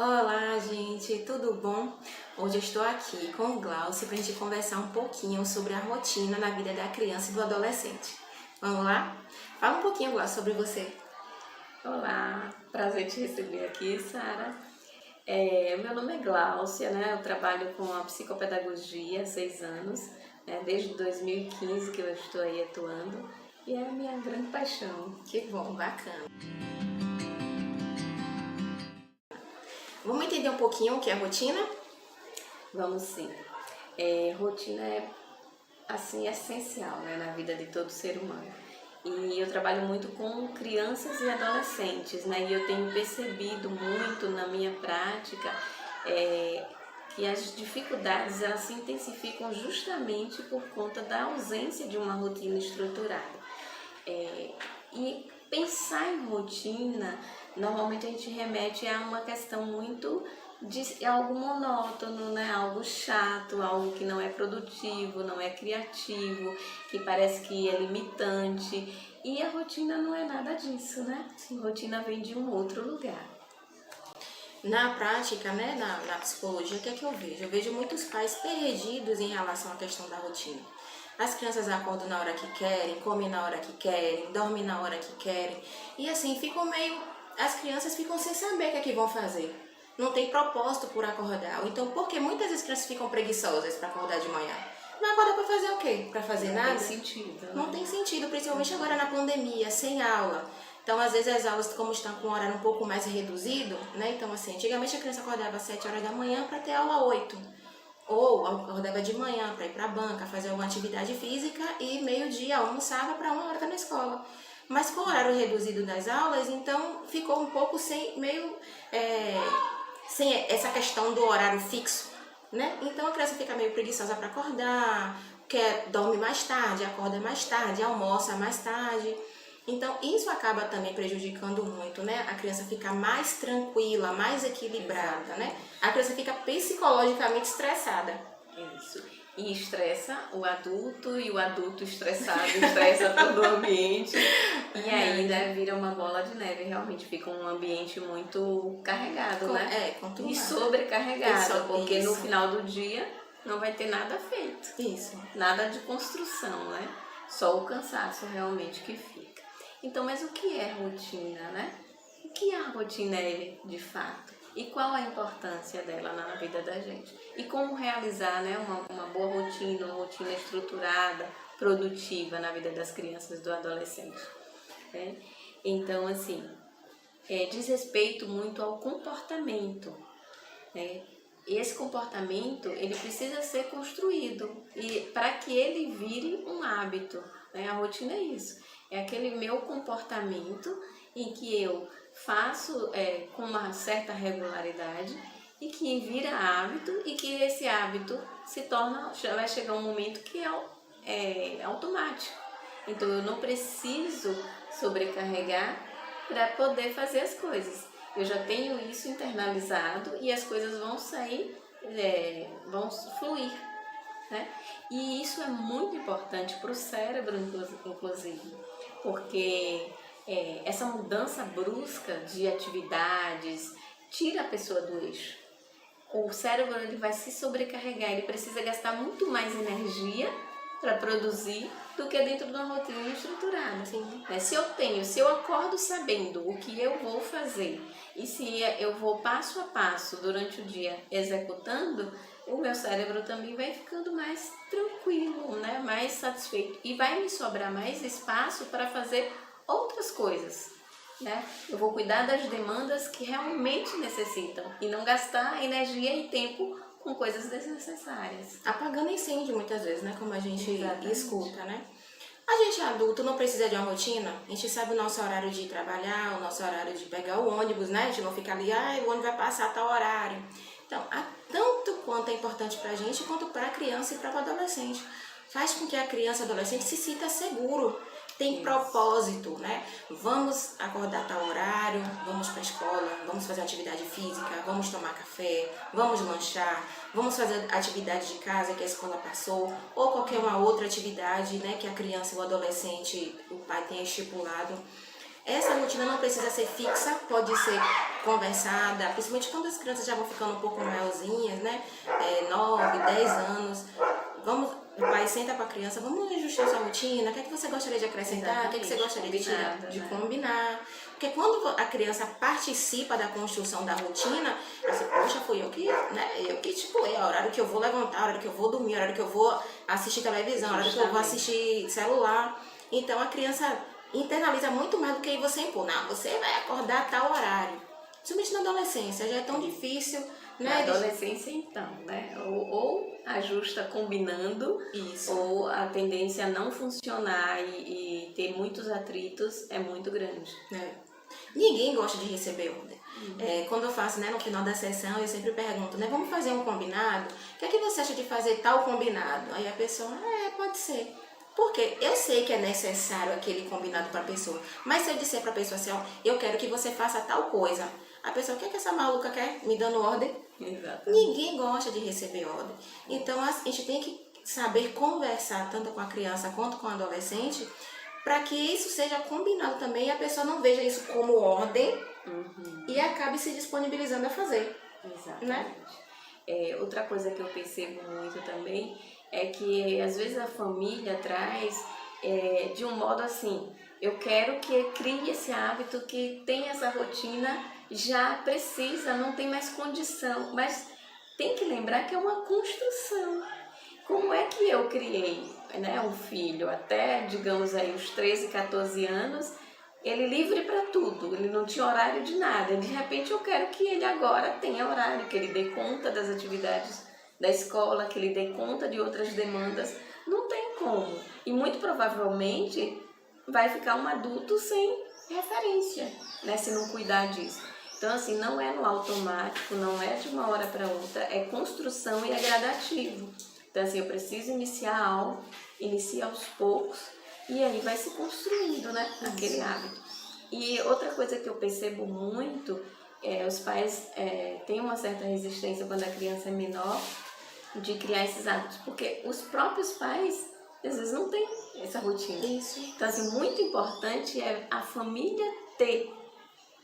Olá, gente, tudo bom? Hoje eu estou aqui com o Glaucio para a gente conversar um pouquinho sobre a rotina na vida da criança e do adolescente. Vamos lá? Fala um pouquinho, Glaucio, sobre você. Olá, prazer te receber aqui, Sara. Meu nome é Gláucia, né? Eu trabalho com a psicopedagogia há 6 anos, né? Desde 2015 que eu estou aí atuando e é a minha grande paixão. Que bom, bacana. Vamos entender um pouquinho o que é rotina? Vamos sim. Rotina é assim essencial, né, na vida de todo ser humano. E eu trabalho muito com crianças e adolescentes, né? E eu tenho percebido muito na minha prática que as dificuldades elas se intensificam justamente por conta da ausência de uma rotina estruturada. E pensar em rotina, normalmente a gente remete a uma questão muito de algo monótono, né? Algo chato, algo que não é produtivo, não é criativo, que parece que é limitante. E a rotina não é nada disso, né? A rotina vem de um outro lugar. Na prática, né, na psicologia, o que é que eu vejo? Eu vejo muitos pais perdidos em relação à questão da rotina. As crianças acordam na hora que querem, comem na hora que querem, dormem na hora que querem. E assim, as crianças ficam sem saber o que é que vão fazer. Não tem propósito por acordar. Então, porque muitas vezes as crianças ficam preguiçosas para acordar de manhã? Vai acordar para fazer o quê? Para fazer nada? Não tem sentido. Né? Não tem sentido, principalmente agora na pandemia, sem aula. Então, às vezes as aulas, como estão com um horário um pouco mais reduzido, né? Então, assim, antigamente a criança acordava às 7 horas da manhã para ter aula 8. Ou acordava de manhã para ir para a banca, fazer alguma atividade física e meio-dia almoçava para 1 hora estar na escola. Mas com o horário reduzido das aulas, então ficou um pouco sem essa questão do horário fixo, né? Então a criança fica meio preguiçosa para acordar, dorme mais tarde, acorda mais tarde, almoça mais tarde. Então isso acaba também prejudicando muito, né? A criança fica mais tranquila, mais equilibrada, né? A criança fica psicologicamente estressada. Isso. E estressa o adulto, e o adulto estressado estressa todo o ambiente. E aí, né, vira uma bola de neve. Realmente fica um ambiente muito carregado, né? Conturbado. E sobrecarregado, porque isso. No final do dia não vai ter nada feito. Isso. Nada de construção, né? Só o cansaço realmente que fica. Então, mas o que é rotina, né? O que a rotina é de fato? E qual a importância dela na vida da gente? E como realizar, né, uma boa rotina, uma rotina estruturada, produtiva na vida das crianças e do adolescente. Né? Então, assim, diz respeito muito ao comportamento. Né? E esse comportamento, ele precisa ser construído e para que ele vire um hábito. Né? A rotina é isso. É aquele meu comportamento em que eu faço com uma certa regularidade e que vira hábito e que esse hábito vai chegar um momento que é automático. Então eu não preciso sobrecarregar para poder fazer as coisas. Eu já tenho isso internalizado e as coisas vão sair, vão fluir. Né? E isso é muito importante para o cérebro, inclusive, porque essa mudança brusca de atividades tira a pessoa do eixo. O cérebro ele vai se sobrecarregar, ele precisa gastar muito mais energia para produzir do que dentro de uma rotina estruturada. Sim. Se eu acordo sabendo o que eu vou fazer e se eu vou passo a passo durante o dia executando, o meu cérebro também vai ficando mais tranquilo, né? Mais satisfeito e vai me sobrar mais espaço para fazer outras coisas. Né? Eu vou cuidar das demandas que realmente necessitam e não gastar energia e tempo com coisas desnecessárias. Apagando incêndio muitas vezes, né? Como a gente Exatamente. escuta, né? A gente adulto não precisa de uma rotina, a gente sabe o nosso horário de trabalhar, o nosso horário de pegar o ônibus, né? A gente não fica ali, o ônibus vai passar a tal horário. Então, tanto quanto é importante pra gente, quanto pra criança e para o adolescente. Faz com que a criança e adolescente se sinta seguro, tem propósito, né? Vamos acordar a tal horário, vamos para a escola, vamos fazer atividade física, vamos tomar café, vamos lanchar, vamos fazer atividade de casa que a escola passou, ou qualquer uma outra atividade, né, que a criança ou o adolescente, o pai tenha estipulado. essa rotina não precisa ser fixa, pode ser conversada, principalmente quando as crianças já vão ficando um pouco maiorzinhas, né? 9, 10 anos. O pai senta com a criança, vamos ajustar sua rotina, o que é que você gostaria de acrescentar, o que é que você gostaria de tirar, de combinar. Porque quando a criança participa da construção da rotina, assim, poxa, fui eu que, né, eu que estipulei a horário que eu vou levantar, a horário que eu vou dormir, a horário que eu vou assistir televisão, a horário que eu vou assistir celular. Então a criança internaliza muito mais do que você impor. Não, você vai acordar a tal horário. Principalmente na adolescência, já é tão difícil, né? Na adolescência, então, né? Ou ajusta combinando, Isso. ou a tendência a não funcionar e ter muitos atritos é muito grande. Ninguém gosta de receber ordem. Quando eu faço, né, no final da sessão, eu sempre pergunto, né, vamos fazer um combinado? O que é que você acha de fazer tal combinado? Aí a pessoa, pode ser. Porque eu sei que é necessário aquele combinado para a pessoa. Mas se eu disser para a pessoa assim, ó, eu quero que você faça tal coisa. A pessoa, o que é que essa maluca quer? Me dando ordem? Exatamente. Ninguém gosta de receber ordem. Então a gente tem que saber conversar tanto com a criança quanto com o adolescente para que isso seja combinado também e a pessoa não veja isso como ordem e acabe se disponibilizando a fazer. Exatamente. Né? Outra coisa que eu percebo muito também é que às vezes a família traz de um modo assim, eu quero que crie esse hábito, que tenha essa rotina, já precisa, não tem mais condição, mas tem que lembrar que é uma construção. Como é que eu criei, né, um filho até, digamos aí, os 13, 14 anos, ele livre para tudo, ele não tinha horário de nada, de repente eu quero que ele agora tenha horário, que ele dê conta das atividades da escola, que ele dê conta de outras demandas, não tem como. E muito provavelmente vai ficar um adulto sem referência, né, se não cuidar disso. Então, assim, não é no automático, não é de uma hora para outra, é construção e é gradativo. Então, assim, eu preciso iniciar algo, inicia aos poucos, e aí vai se construindo, né, aquele hábito. E outra coisa que eu percebo muito, os pais têm uma certa resistência quando a criança é menor, de criar esses hábitos, porque os próprios pais, às vezes, não têm essa rotina. Isso. Então, assim, muito importante é a família ter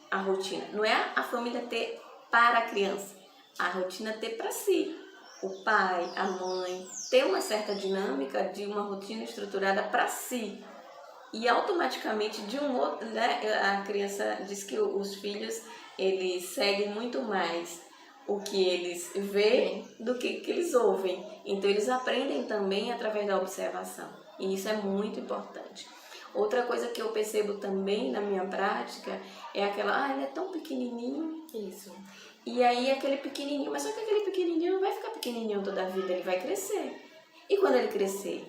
a rotina. Não é a família ter para a criança, a rotina ter para si. O pai, a mãe, ter uma certa dinâmica de uma rotina estruturada para si. E automaticamente, de um outro, né, a criança diz que os filhos, eles seguem muito mais o que eles veem do que eles ouvem. Então, eles aprendem também através da observação. E isso é muito importante. Outra coisa que eu percebo também na minha prática é aquela, ele é tão pequenininho. Isso. E aí aquele pequenininho, mas só que aquele pequenininho não vai ficar pequenininho toda a vida, ele vai crescer. E quando ele crescer,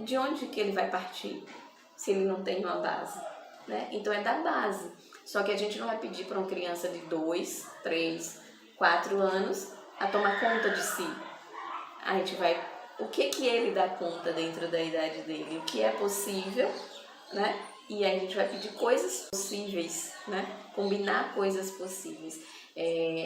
de onde que ele vai partir? Se ele não tem uma base, né? Então é da base. Só que a gente não vai pedir para uma criança de 2, 3, 4 anos a tomar conta de si. A gente vai, o que ele dá conta dentro da idade dele? O que é possível, né? E aí a gente vai pedir coisas possíveis, né? Combinar coisas possíveis.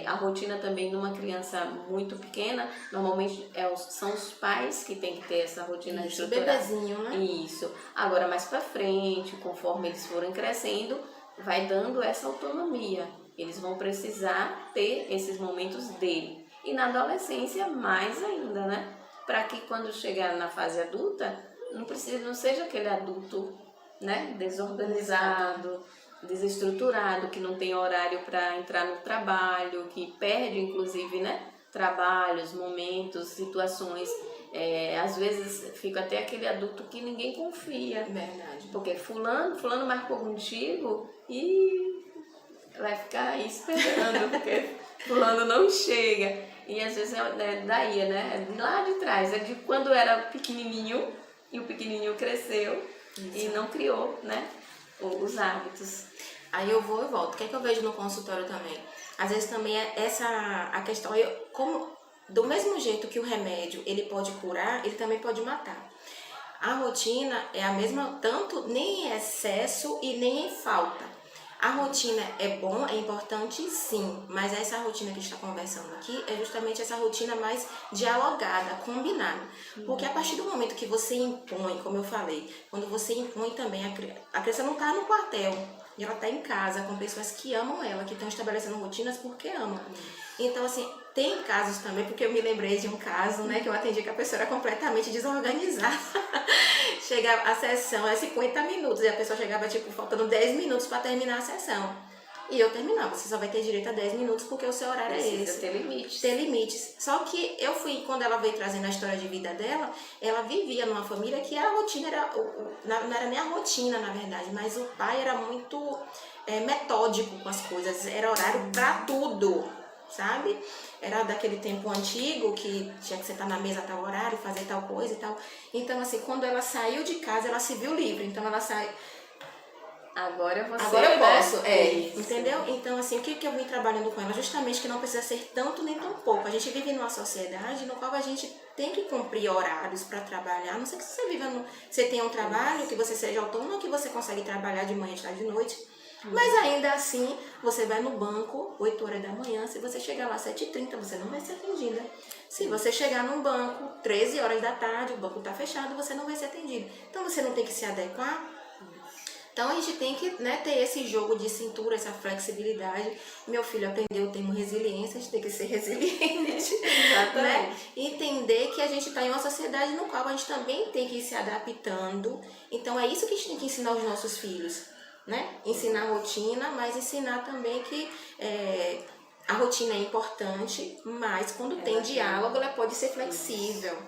A rotina também numa criança muito pequena, normalmente são os pais que tem que ter essa rotina estruturada. Bebezinho, né? Isso. Agora mais pra frente, conforme eles forem crescendo, vai dando essa autonomia. Eles vão precisar ter esses momentos dele. E na adolescência mais ainda, né? Para que quando chegar na fase adulta, não seja aquele adulto, né, desorganizado, desestruturado, que não tem horário para entrar no trabalho, que perde inclusive, né, trabalhos, momentos, situações. Às vezes fica até aquele adulto que ninguém confia. Verdade. Porque fulano marcou contigo e vai ficar aí esperando, porque fulano não chega. E às vezes daí, né, lá de trás, de quando era pequenininho e o pequenininho cresceu. Isso. E não criou, né, os hábitos. Aí eu vou e volto. O que é que eu vejo no consultório também? Às vezes também a questão, como do mesmo jeito que o remédio ele pode curar, ele também pode matar. A rotina é a mesma, tanto nem em excesso e nem em falta. A rotina é bom, é importante sim, mas essa rotina que a gente está conversando aqui é justamente essa rotina mais dialogada, combinada. Porque a partir do momento que você impõe, como eu falei, quando você impõe também, a criança não está no quartel, E ela está em casa com pessoas que amam ela, que estão estabelecendo rotinas porque amam. Então, assim, tem casos também, porque eu me lembrei de um caso, né, que eu atendi que a pessoa era completamente desorganizada. Chegava, a sessão é 50 minutos, e a pessoa chegava, tipo, faltando 10 minutos para terminar a sessão. E eu terminava, você só vai ter direito a 10 minutos porque o seu horário é esse. Ter limites. Ter limites. Só que eu fui, quando ela veio trazendo a história de vida dela, ela vivia numa família que a rotina era, não era nem a rotina, na verdade, mas o pai era muito metódico com as coisas, era horário pra tudo, sabe? Era daquele tempo antigo que tinha que sentar na mesa a tal horário, fazer tal coisa e tal. Então, assim, quando ela saiu de casa, ela se viu livre. Então, ela sai... Agora eu posso, entendeu? Então, assim, o que eu vim trabalhando com ela? Justamente que não precisa ser tanto nem tão pouco. A gente vive numa sociedade no qual a gente tem que cumprir horários para trabalhar. Não sei se você vive você tem um trabalho, que você seja autônomo, que você consegue trabalhar de manhã, de tarde, de noite. Mas ainda assim, você vai no banco 8 horas da manhã, se você chegar lá às 7h30, você não vai ser atendida. Se você chegar num banco 13 horas da tarde, o banco está fechado, você não vai ser atendido. Então, você não tem que se adequar. Então, a gente tem que, né, ter esse jogo de cintura, essa flexibilidade. Meu filho aprendeu o termo resiliência, a gente tem que ser resiliente. Exatamente. Né? Entender que a gente está em uma sociedade no qual a gente também tem que ir se adaptando. Então, é isso que a gente tem que ensinar aos nossos filhos. Né? Ensinar a rotina, mas ensinar também que a rotina é importante, mas quando tem diálogo, ela pode ser flexível.